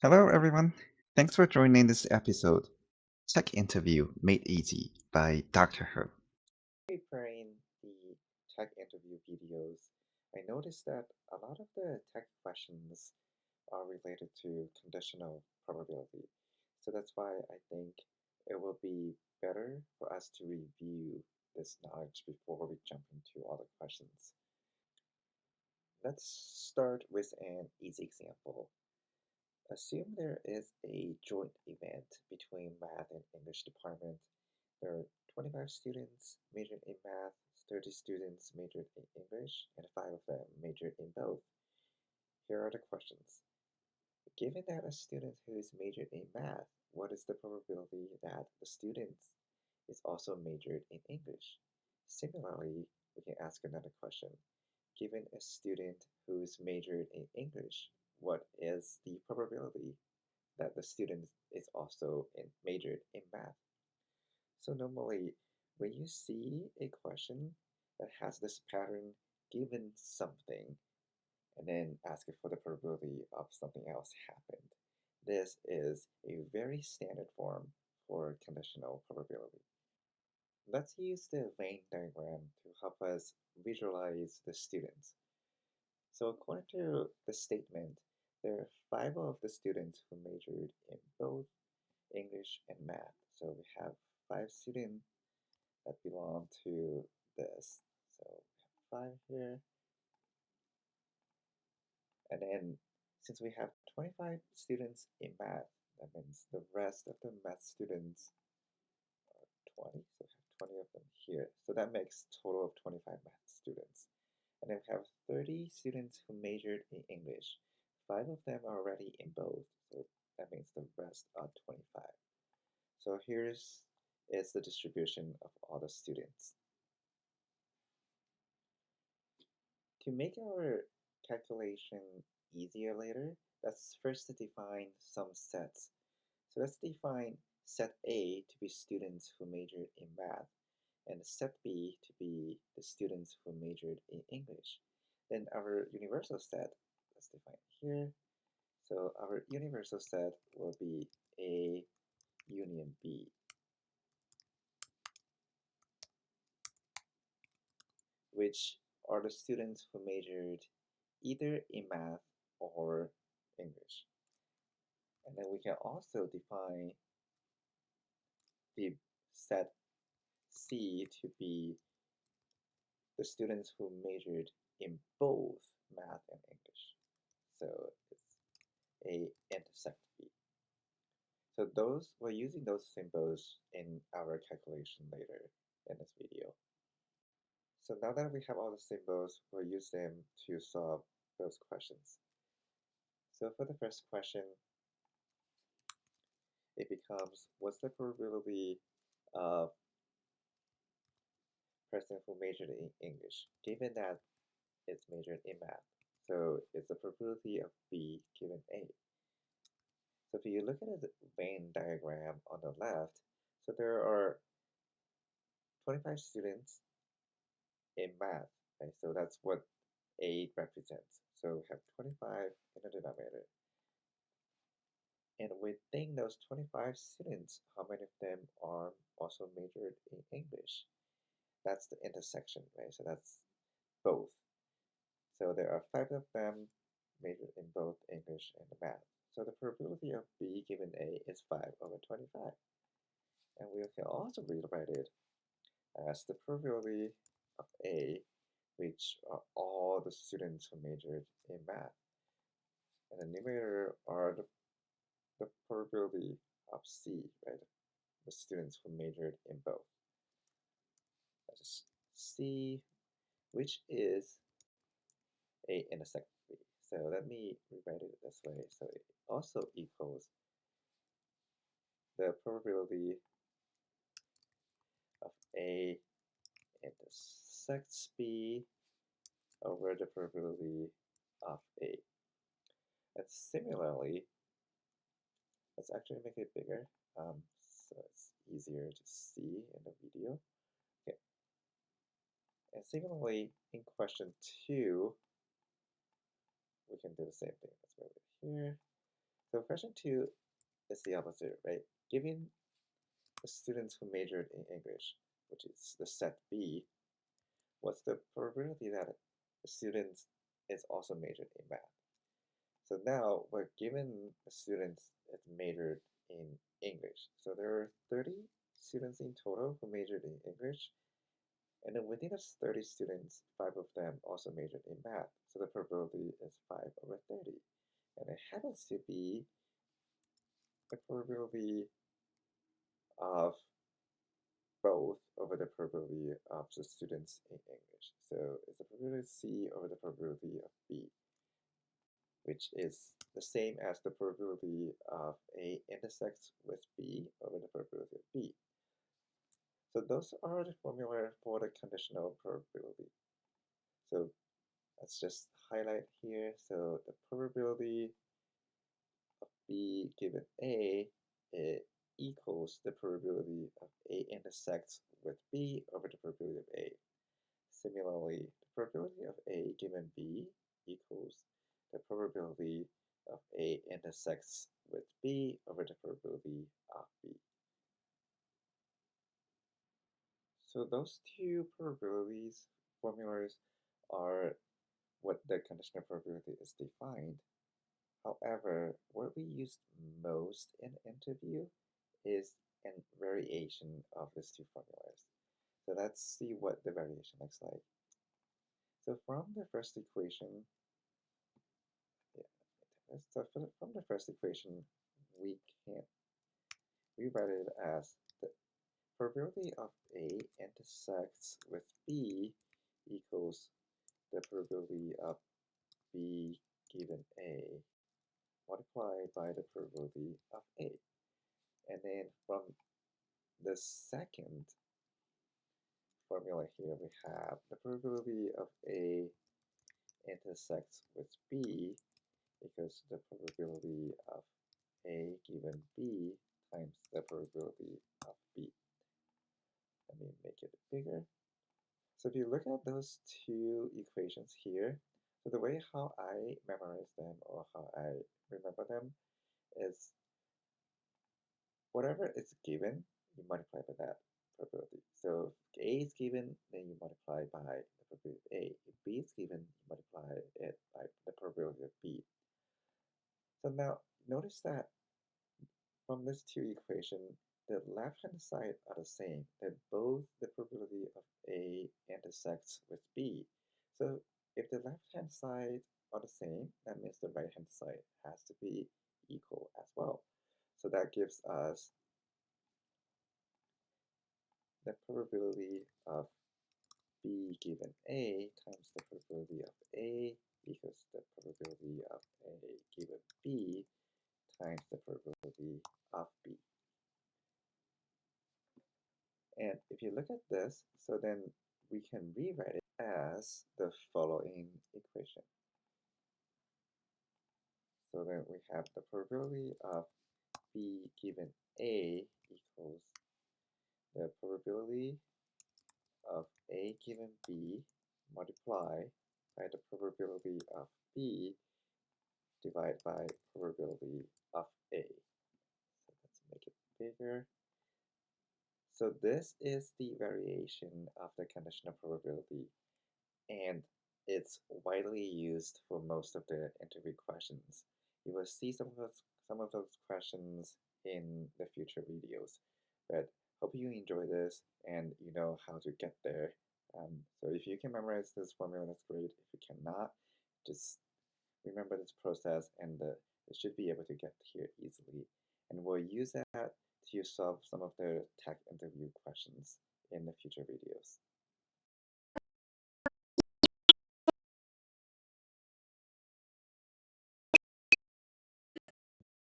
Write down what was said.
Hello, everyone. Thanks for joining this episode, Tech Interview Made Easy by Dr. Herb. Preparing the tech interview videos, I noticed that a lot of the tech questions are related to conditional probability. So that's why I think it will be better for us to review this knowledge before we jump into all the questions. Let's start with an easy example. Assume there is a joint event between math and English department. There are 25 students majored in math, 30 students majored in English, and 5 of them majored in both. Here are the questions. Given that a student who is majored in math, what is the probability that the student is also majored in English? Similarly, we can ask another question. Given a student who is majored in English, what is the probability that the student is also majored in math? So normally, when you see a question that has this pattern, given something, and then ask it for the probability of something else happened, this is a very standard form for conditional probability. Let's use the Venn diagram to help us visualize the students. So according to the statement, there are 5 of the students who majored in both English and math. So we have 5 students that belong to this. So we have 5 here. And then since we have 25 students in math, that means the rest of the math students are 20. So we have 20 of them here. So that makes a total of 25 math students. And then we have 30 students who majored in English. 5 of them are already in both. So that means the rest are 25. So here's is the distribution of all the students. To make our calculation easier later, let's first define some sets. So let's define set A to be students who majored in math and set B to be the students who majored in English. Then our universal set, let's define it here. So our universal set will be A union B, which are the students who majored either in math or English. And then we can also define the set C to be the students who majored in both math and English. So it's A intersect B. So we're using those symbols in our calculation later in this video. So now that we have all the symbols, we'll use them to solve those questions. So for the first question, it becomes, what's the probability of person who majored in English, given that it's majored in math? So it's the probability of B given A. So if you look at the Venn diagram on the left, so there are 25 students in math, right? So that's what A represents. So we have 25 in the denominator. And within those 25 students, how many of them are also majored in English? That's the intersection, right? So that's both. So there are 5 of them majored in both English and math. So the probability of B given A is 5/25. And we can also rewrite it as the probability of A, which are all the students who majored in math. And the numerator are the probability of C, right? The students who majored in both. That is C, which is A intersect B. So let me rewrite it this way. So it also equals the probability of A intersects B over the probability of A. And similarly, let's actually make it bigger so it's easier to see in the video. Okay. And similarly, in question 2, we can do the same thing. Let's move it here. So question 2 is the opposite, right? Given the students who majored in English, which is the set B, what's the probability that the student is also majored in math? So now we're given the students that majored in English. So there are 30 students in total who majored in English. And then within those 30 students, 5 of them also majored in math. So the probability is 5 over 30. And it happens to be the probability of both over the probability of the students in English. So it's the probability of C over the probability of B, which is the same as the probability of A intersects with B over the probability of B. So those are the formula for the conditional probability. So let's just highlight here. So the probability of B given A equals the probability of A intersects with B over the probability of A. Similarly, the probability of A given B equals the probability of A intersects with B over the probability of B. So those two probabilities formulas are what the conditional probability is defined. However, what we use most in interview is a variation of these two formulas. So let's see what the variation looks like. So from the first equation, yeah, so from the first equation, we can rewrite it as the probability of A intersects with B equals the probability of B given A multiplied by the probability of A. And then from the second formula here, we have the probability of A intersects with B equals the probability of A given B times the probability of B. Let me make it bigger. So if you look at those two equations here, so the way how I memorize them or how I remember them is whatever is given, you multiply by that probability. So if A is given, then you multiply by the probability of A. If B is given, you multiply it by the probability of B. So now notice that from these two equations, the left-hand side are the same. They're both the probability of A intersects with B. So if the left-hand side are the same, that means the right-hand side has to be equal as well. So that gives us the probability of B given A times the probability of A equals the probability of A given B times the probability of B. And if you look at this, so then we can rewrite it as the following equation. So then we have the probability of B given A equals the probability of A given B multiplied by the probability of B divided by probability of A. So let's make it bigger. So this is the variation of the conditional probability, and it's widely used for most of the interview questions. You will see some of those questions in the future videos, but hope you enjoy this and you know how to get there. So if you can memorize this formula, that's great. If you cannot, just remember this process and you should be able to get here easily. And we'll use that to solve some of the tech interview questions in the future videos.